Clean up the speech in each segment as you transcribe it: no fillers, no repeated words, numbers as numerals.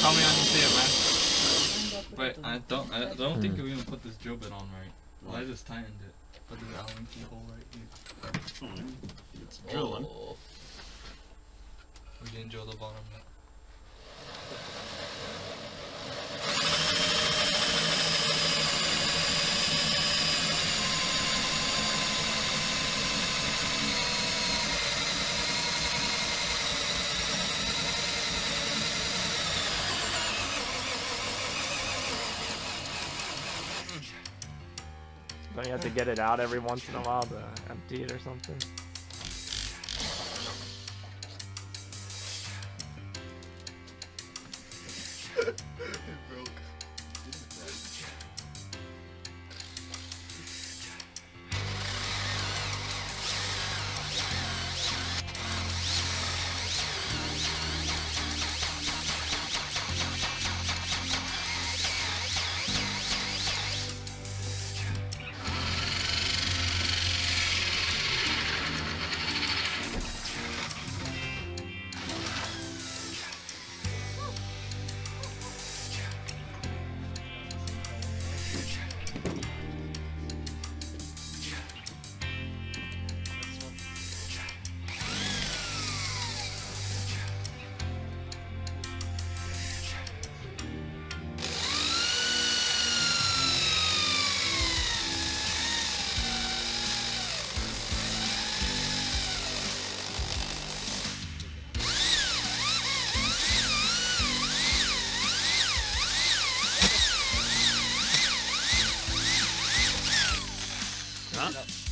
Tell me when you see it, man. Wait, I don't think you even put this drill bit on right. Well, I just tightened it. Put this Allen keyhole right here. It's drilling. Oh. We didn't drill the bottom yet. Don't you have to get it out every once in a while to empty it or something? It broke.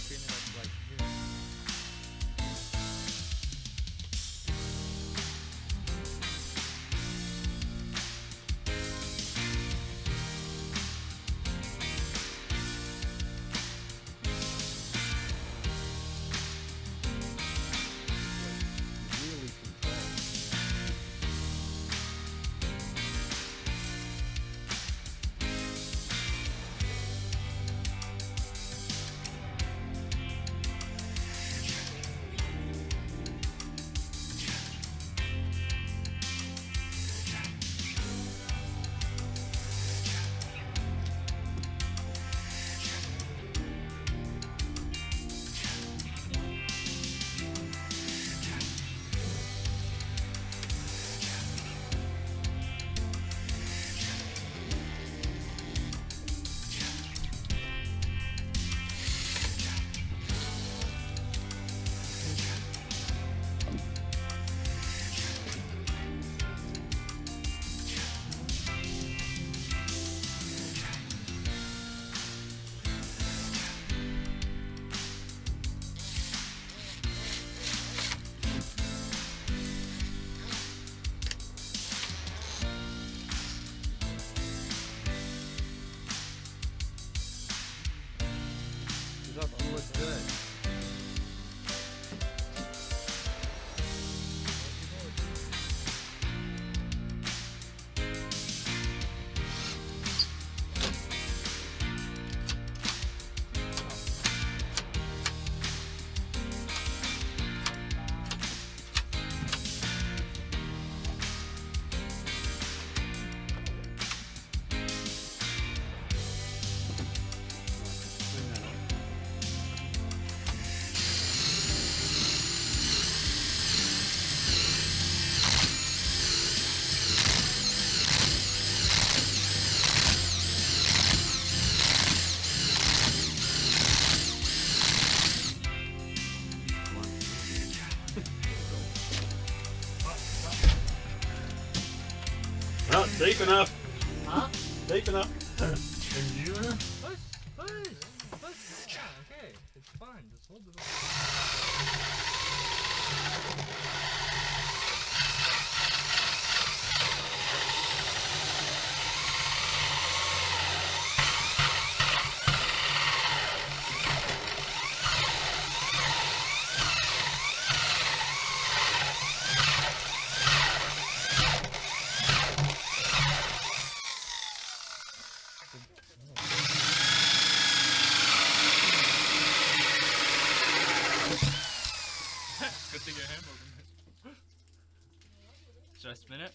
Clean it up like here. Really controlled. It looks good. Not deep enough. Huh? Deep enough. And you? Push. Yeah, okay. It's fine. Just hold it up. Good thing your hand wasn't. Should I spin it?